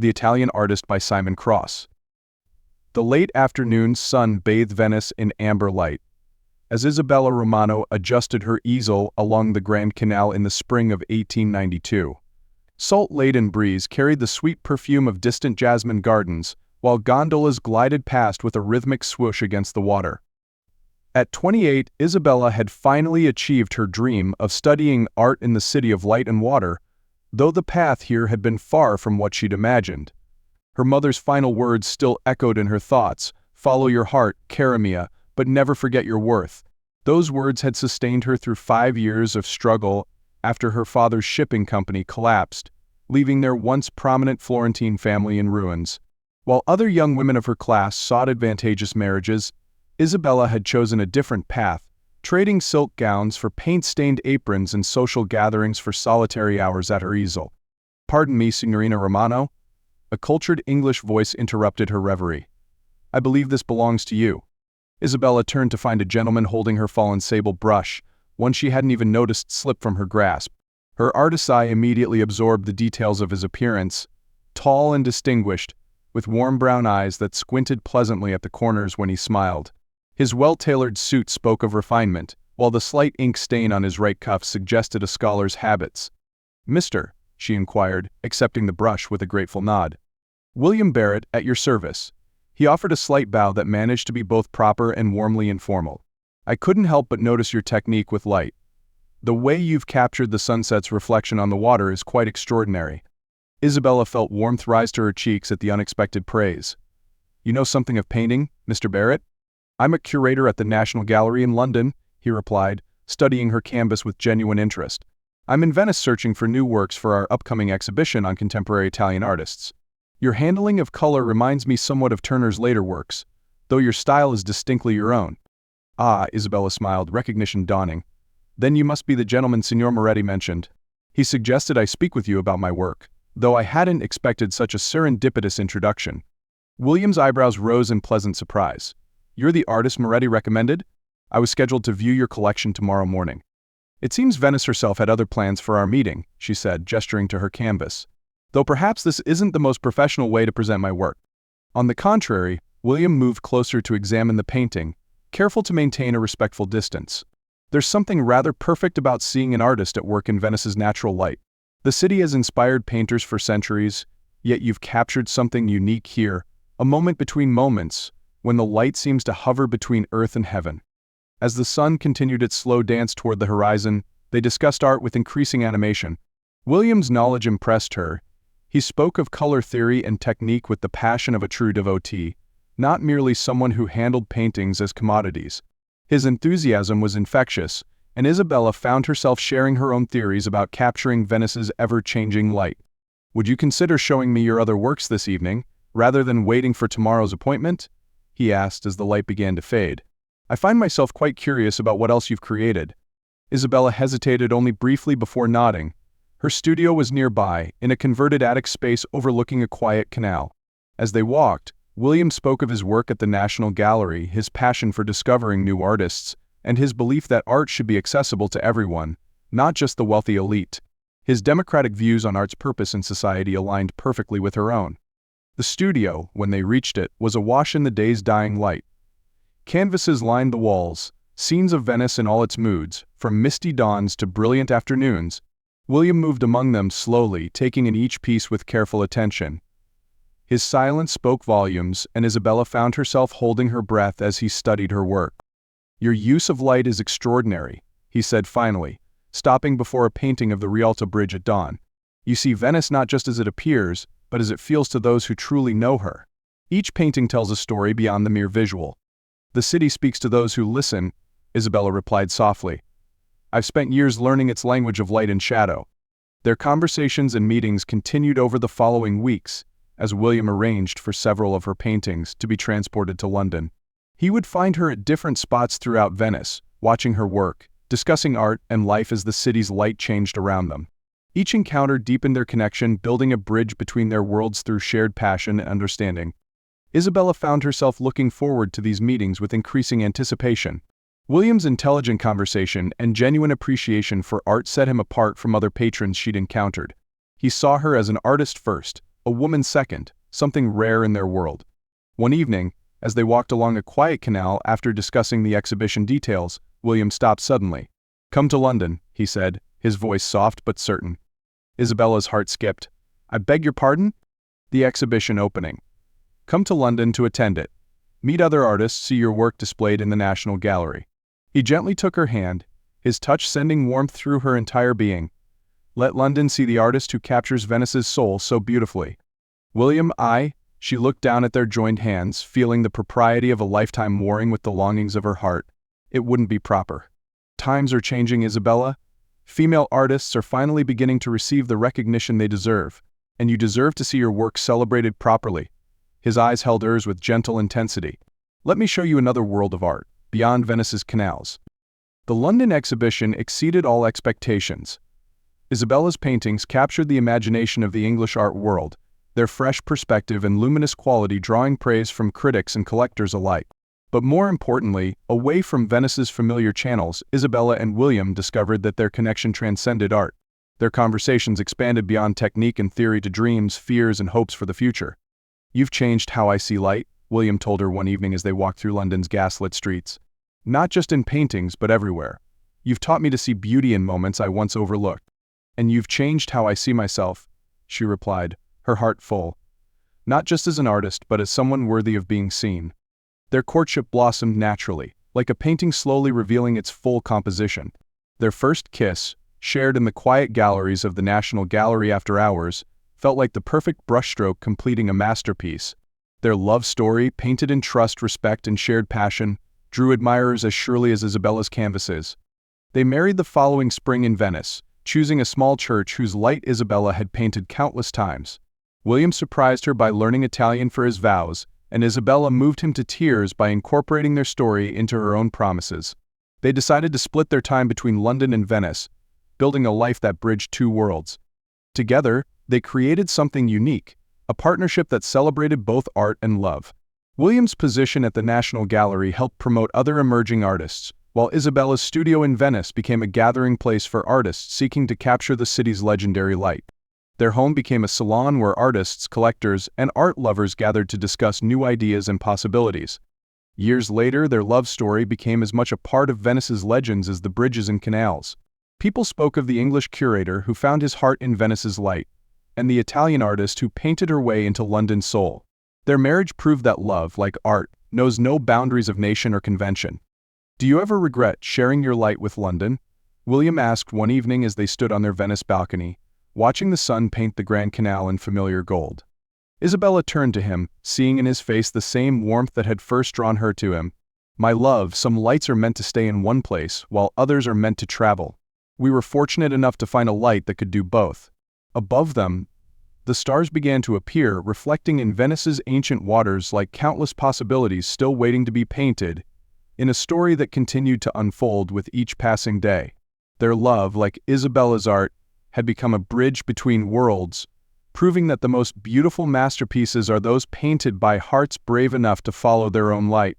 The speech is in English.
The Italian Artist by Simon Cross. The late afternoon sun bathed Venice in amber light. As Isabella Romano adjusted her easel along the Grand Canal in the spring of 1892, salt-laden breeze carried the sweet perfume of distant jasmine gardens, while gondolas glided past with a rhythmic swoosh against the water. At 28, Isabella had finally achieved her dream of studying art in the city of light and water, though the path here had been far from what she'd imagined. Her mother's final words still echoed in her thoughts: "Follow your heart, cara mia, but never forget your worth." Those words had sustained her through 5 years of struggle after her father's shipping company collapsed, leaving their once prominent Florentine family in ruins. While other young women of her class sought advantageous marriages, Isabella had chosen a different path, trading silk gowns for paint-stained aprons and social gatherings for solitary hours at her easel. "Pardon me, Signorina Romano," a cultured English voice interrupted her reverie. "I believe this belongs to you." Isabella turned to find a gentleman holding her fallen sable brush, one she hadn't even noticed slip from her grasp. Her artist's eye immediately absorbed the details of his appearance: tall and distinguished, with warm brown eyes that squinted pleasantly at the corners when he smiled. His well-tailored suit spoke of refinement, while the slight ink stain on his right cuff suggested a scholar's habits. "Mr.?" she inquired, accepting the brush with a grateful nod. "William Barrett, at your service." He offered a slight bow that managed to be both proper and warmly informal. "I couldn't help but notice your technique with light. The way you've captured the sunset's reflection on the water is quite extraordinary." Isabella felt warmth rise to her cheeks at the unexpected praise. "You know something of painting, Mr. Barrett?" "I'm a curator at the National Gallery in London," he replied, studying her canvas with genuine interest. "I'm in Venice searching for new works for our upcoming exhibition on contemporary Italian artists. Your handling of color reminds me somewhat of Turner's later works, though your style is distinctly your own." "Ah," Isabella smiled, recognition dawning. "Then you must be the gentleman Signor Moretti mentioned. He suggested I speak with you about my work, though I hadn't expected such a serendipitous introduction." William's eyebrows rose in pleasant surprise. "You're the artist Moretti recommended? I was scheduled to view your collection tomorrow morning." "It seems Venice herself had other plans for our meeting," she said, gesturing to her canvas. "Though perhaps this isn't the most professional way to present my work." On the contrary, William moved closer to examine the painting, careful to maintain a respectful distance. "There's something rather perfect about seeing an artist at work in Venice's natural light. The city has inspired painters for centuries, yet you've captured something unique here, a moment between moments, when the light seems to hover between earth and heaven." As the sun continued its slow dance toward the horizon, they discussed art with increasing animation. William's knowledge impressed her. He spoke of color theory and technique with the passion of a true devotee, not merely someone who handled paintings as commodities. His enthusiasm was infectious, and Isabella found herself sharing her own theories about capturing Venice's ever-changing light. "Would you consider showing me your other works this evening, rather than waiting for tomorrow's appointment?" he asked as the light began to fade. "I find myself quite curious about what else you've created." Isabella hesitated only briefly before nodding. Her studio was nearby, in a converted attic space overlooking a quiet canal. As they walked, William spoke of his work at the National Gallery, his passion for discovering new artists, and his belief that art should be accessible to everyone, not just the wealthy elite. His democratic views on art's purpose in society aligned perfectly with her own. The studio, when they reached it, was awash in the day's dying light. Canvases lined the walls, scenes of Venice in all its moods, from misty dawns to brilliant afternoons. William moved among them slowly, taking in each piece with careful attention. His silence spoke volumes, and Isabella found herself holding her breath as he studied her work. "Your use of light is extraordinary," he said finally, stopping before a painting of the Rialto Bridge at dawn. "You see Venice not just as it appears, but as it feels to those who truly know her. Each painting tells a story beyond the mere visual." "The city speaks to those who listen," Isabella replied softly. "I've spent years learning its language of light and shadow." Their conversations and meetings continued over the following weeks, as William arranged for several of her paintings to be transported to London. He would find her at different spots throughout Venice, watching her work, discussing art and life as the city's light changed around them. Each encounter deepened their connection, building a bridge between their worlds through shared passion and understanding. Isabella found herself looking forward to these meetings with increasing anticipation. William's intelligent conversation and genuine appreciation for art set him apart from other patrons she'd encountered. He saw her as an artist first, a woman second, something rare in their world. One evening, as they walked along a quiet canal after discussing the exhibition details, William stopped suddenly. "Come to London," he said, his voice soft but certain. Isabella's heart skipped. "I beg your pardon?" "The exhibition opening. Come to London to attend it. Meet other artists, see your work displayed in the National Gallery." He gently took her hand, his touch sending warmth through her entire being. "Let London see the artist who captures Venice's soul so beautifully." "William, She looked down at their joined hands, feeling the propriety of a lifetime warring with the longings of her heart. It wouldn't be proper. "Times are changing, Isabella. Female artists are finally beginning to receive the recognition they deserve, and you deserve to see your work celebrated properly." His eyes held hers with gentle intensity. "Let me show you another world of art, beyond Venice's canals." The London exhibition exceeded all expectations. Isabella's paintings captured the imagination of the English art world, their fresh perspective and luminous quality drawing praise from critics and collectors alike. But more importantly, away from Venice's familiar channels, Isabella and William discovered that their connection transcended art. Their conversations expanded beyond technique and theory to dreams, fears, and hopes for the future. "You've changed how I see light," William told her one evening as they walked through London's gaslit streets. "Not just in paintings, but everywhere. You've taught me to see beauty in moments I once overlooked." "And you've changed how I see myself," she replied, her heart full. "Not just as an artist, but as someone worthy of being seen." Their courtship blossomed naturally, like a painting slowly revealing its full composition. Their first kiss, shared in the quiet galleries of the National Gallery after hours, felt like the perfect brushstroke completing a masterpiece. Their love story, painted in trust, respect, and shared passion, drew admirers as surely as Isabella's canvases. They married the following spring in Venice, choosing a small church whose light Isabella had painted countless times. William surprised her by learning Italian for his vows, and Isabella moved him to tears by incorporating their story into her own promises. They decided to split their time between London and Venice, building a life that bridged two worlds. Together, they created something unique, a partnership that celebrated both art and love. William's position at the National Gallery helped promote other emerging artists, while Isabella's studio in Venice became a gathering place for artists seeking to capture the city's legendary light. Their home became a salon where artists, collectors, and art lovers gathered to discuss new ideas and possibilities. Years later, their love story became as much a part of Venice's legends as the bridges and canals. People spoke of the English curator who found his heart in Venice's light, and the Italian artist who painted her way into London's soul. Their marriage proved that love, like art, knows no boundaries of nation or convention. "Do you ever regret sharing your light with London?" William asked one evening as they stood on their Venice balcony, watching the sun paint the Grand Canal in familiar gold. Isabella turned to him, seeing in his face the same warmth that had first drawn her to him. "My love, some lights are meant to stay in one place, while others are meant to travel. We were fortunate enough to find a light that could do both." Above them, the stars began to appear, reflecting in Venice's ancient waters like countless possibilities still waiting to be painted, in a story that continued to unfold with each passing day. Their love, like Isabella's art, had become a bridge between worlds, proving that the most beautiful masterpieces are those painted by hearts brave enough to follow their own light.